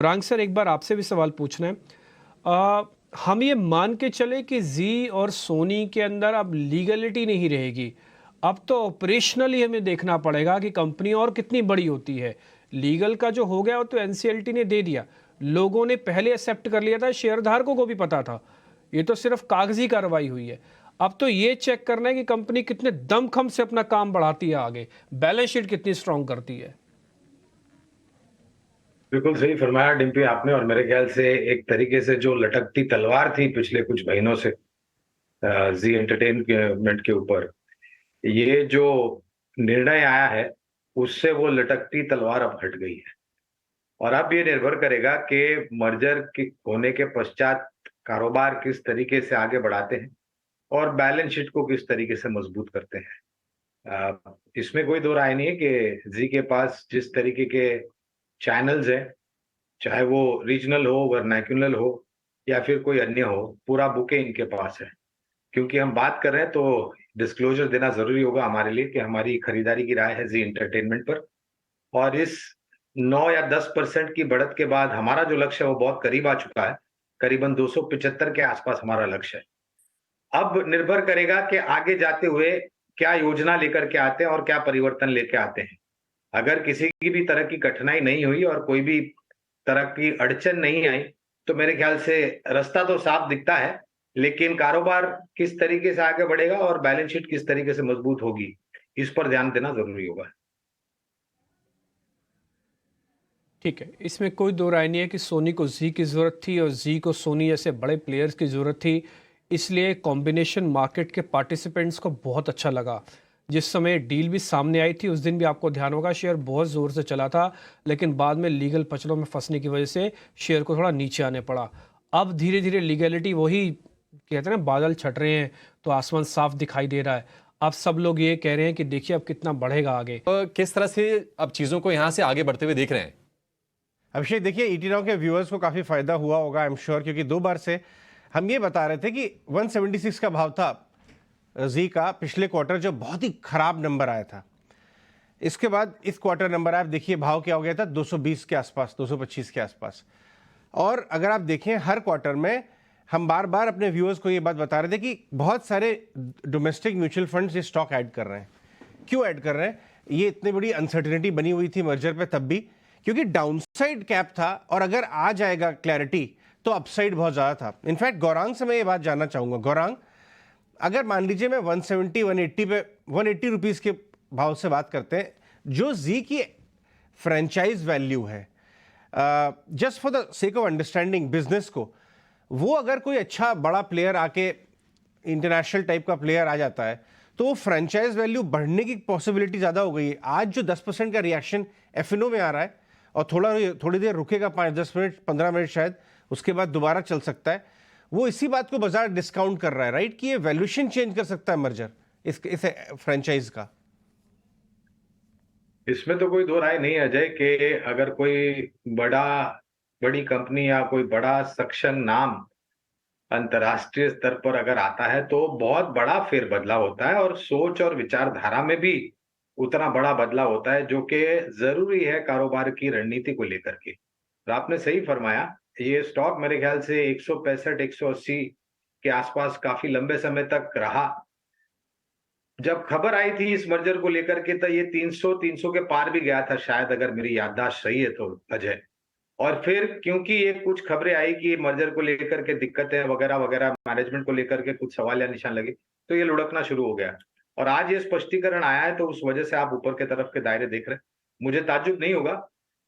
रांग sir, एक बार आपसे भी सवाल पूछना है। अ, हम ये मान के चले कि जी और सोनी के अंदर अब लीगलिटी नहीं रहेगी। अब तो ऑपरेशनली हमें देखना पड़ेगा कि कंपनी और कितनी बड़ी होती है। लीगल का जो हो गया वो तो एनसीएलटी ने दे दिया, लोगों ने पहले एक्सेप्ट कर लिया था, शेयरधारकों को भी पता था। ये तो सिर्फ कागजी कार्रवाई हुई है। अब तो ये चेक करना है कि कंपनी कितने दमखम से अपना काम बढ़ाती है, आगे बैलेंस शीट कितनी स्ट्रांग करती है। बिल्कुल सही फरमाया डिम्पी आपने। और मेरे ख्याल से एक तरीके से जो लटकती तलवार थी पिछले कुछ महीनों से जी एंटरटेनमेंट के ऊपर, ये जो निर्णय आया है उससे वो लटकती तलवार अब हट गई है। और अब ये निर्भर करेगा कि मर्जर के होने के पश्चात कारोबार किस तरीके से आगे बढ़ाते हैं और बैलेंस शीट को किस तरीके से मजबूत करते हैं। इसमें कोई दो राय नहीं है कि जी के पास जिस तरीके के चैनल्स हैं, चाहे वो रीजनल हो, वर्नाक्यूलर हो या फिर कोई अन्य हो, पूरा बुके इनके पास है। क्योंकि हम बात कर रहे हैं तो डिस्क्लोजर देना जरूरी होगा हमारे लिए कि हमारी खरीदारी की राय है जी एंटरटेनमेंट पर। और इस 9 या 10% की बढ़त के बाद हमारा जो लक्ष्य है वो बहुत करीब आ चुका है। करीबन 275 के आसपास हमारा लक्ष्य है। अब निर्भर करेगा कि आगे जाते हुए क्या योजना लेकर के आते हैं और क्या परिवर्तन लेके आते हैं। अगर किसी की भी तरह की कठिनाई नहीं हुई और कोई भी तरह की अड़चन नहीं आई, तो मेरे ख्याल से रास्ता तो साफ दिखता है, लेकिन कारोबार किस तरीके से आगे बढ़ेगा और बैलेंस शीट किस तरीके से मजबूत होगी, इस पर ध्यान देना ज़रूरी होगा। ठीक है, इसमें कोई दो राय नहीं है कि सोनी को जी की ज़रूरत थी और जी को सोनी जैसे बड़े प्लेयर्स की ज़रूरत थी। इसलिए कॉम्बिनेशन मार्केट के पार्टिसिपेंट्स को बहुत अच्छा लगा। जिस समय डील भी सामने आई थी उस दिन भी आपको ध्यान होगा शेयर बहुत ज़ोर से चला था, लेकिन बाद में लीगल पचड़ों में फंसने की वजह से शेयर को थोड़ा नीचे आने पड़ा। अब धीरे धीरे लीगलिटी वही कहते हैं ना, बादल छट रहे हैं तो आसमान साफ दिखाई दे रहा है। अब सब लोग ये कह रहे हैं कि देखिए अब कितना बढ़ेगा आगे। किस तरह से अब चीज़ों को यहाँ से आगे बढ़ते हुए देख रहे हैं? अभिषेक, देखिए ईटी नाउ के व्यूअर्स को काफ़ी फायदा हुआ होगा आई एम श्योर, क्योंकि 2 बार से हम ये बता रहे थे कि 176 का भाव था जी का पिछले क्वार्टर, जो बहुत ही खराब नंबर आया था। इसके बाद इस क्वार्टर नंबर आया, देखिए भाव क्या हो गया था, 220 के आसपास, 225 के आसपास। और अगर आप देखें हर क्वार्टर में हम बार बार अपने व्यूअर्स को ये बात बता रहे थे कि बहुत सारे डोमेस्टिक म्यूचुअल फंड्स ये स्टॉक ऐड कर रहे हैं। क्यों ऐड कर रहे हैं? ये इतनी बड़ी अनसर्टेनिटी बनी हुई थी मर्जर पे तब भी, क्योंकि डाउनसाइड कैप था और अगर आ जाएगा क्लैरिटी तो अपसाइड बहुत ज़्यादा था। इनफैक्ट गौरांग से मैं ये बात जानना चाहूँगा, गौरांग, अगर मान लीजिए मैं 170 180 पे 180 रुपीज़ के भाव से बात करते हैं, जो जी की फ्रेंचाइज वैल्यू है, just for the sake of understanding business को, वो अगर कोई अच्छा बड़ा प्लेयर आके इंटरनेशनल टाइप का प्लेयर आ जाता है तो वो फ्रेंचाइज वैल्यू बढ़ने की पॉसिबिलिटी ज़्यादा हो गई है। आज जो 10% का रिएक्शन एफएनओ में आ रहा है और थोड़ी देर रुकेगा, 5-10 मिनट 15 मिनट शायद, उसके बाद दोबारा चल सकता है, वो इसी बात को बाजार डिस्काउंट कर रहा है, राइट, कि ये वैल्यूएशन चेंज कर सकता है मर्जर इस फ्रेंचाइज का। इसमें तो कोई दो राय नहीं है अजय कि अगर कोई बड़ी कंपनी या कोई बड़ा सक्षम नाम अंतर्राष्ट्रीय स्तर पर अगर आता है तो बहुत बड़ा फेरबदलाव होता है और सोच और विचारधारा में भी उतना बड़ा बदलाव होता है, जो कि जरूरी है कारोबार की रणनीति को लेकर के। और आपने सही फरमाया, ये स्टॉक मेरे ख्याल से 165 180 के आसपास काफी लंबे समय तक रहा। जब खबर आई थी इस मर्जर को लेकर के तो ये 300 के पार भी गया था शायद, अगर मेरी याददाश्त सही है तो अजय। और फिर क्योंकि ये कुछ खबरें आई कि मर्जर को लेकर के दिक्कतें वगैरह वगैरह, मैनेजमेंट को लेकर के कुछ सवाल या निशान लगे, तो ये लुढ़कना शुरू हो गया। और आज ये स्पष्टीकरण आया है तो उस वजह से आप ऊपर के तरफ के दायरे देख रहे हैं। मुझे ताज्जुब नहीं होगा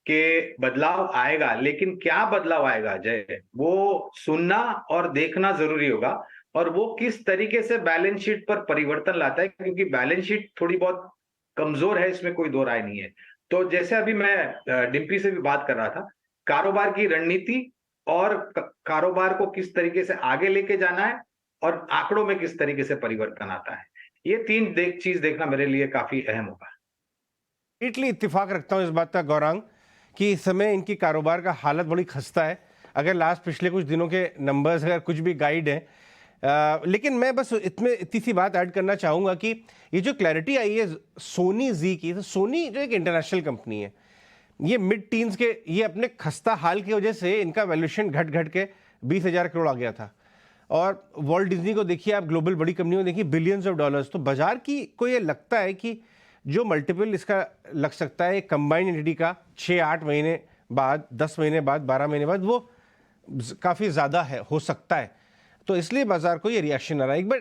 कि बदलाव आएगा, लेकिन क्या बदलाव आएगा अजय, वो सुनना और देखना जरूरी होगा। और वो किस तरीके से बैलेंस शीट पर परिवर्तन लाता है, क्योंकि बैलेंस शीट थोड़ी बहुत कमजोर है, इसमें कोई दो राय नहीं है। तो जैसे अभी मैं डिम्पी से भी बात कर रहा था, कारोबार की रणनीति और कारोबार को किस तरीके से आगे लेके जाना है और आंकड़ों में किस तरीके से परिवर्तन आता है, ये तीन चीज देखना मेरे लिए काफी अहम होगा। कंप्लीटली इत्तेफाक रखता हूं इस बात का गौरांग, कि इस समय इनकी कारोबार का हालत बड़ी खस्ता है। अगर लास्ट पिछले कुछ दिनों के नंबर्स अगर कुछ भी गाइड हैं, लेकिन मैं बस इतनी सी बात ऐड करना चाहूँगा कि ये जो क्लैरिटी आई है सोनी जी की, तो सोनी जो एक इंटरनेशनल कंपनी है, ये मिड टीन्स के, ये अपने खस्ता हाल की वजह से इनका वैल्यूएशन घट घट के 20,000 करोड़ आ गया था। और वॉल्ट डिज्नी को देखिए आप, ग्लोबल बड़ी कंपनियों को देखिए, बिलियंस ऑफ डॉलर्स। तो बाजार की को ये लगता है कि जो मल्टीपल इसका लग सकता है कंबाइंड एंटिटी का 6-8 महीने बाद, 10 महीने बाद, 12 महीने बाद, वो काफ़ी ज़्यादा है, हो सकता है। तो इसलिए बाजार को ये रिएक्शन आ रहा है। एक बार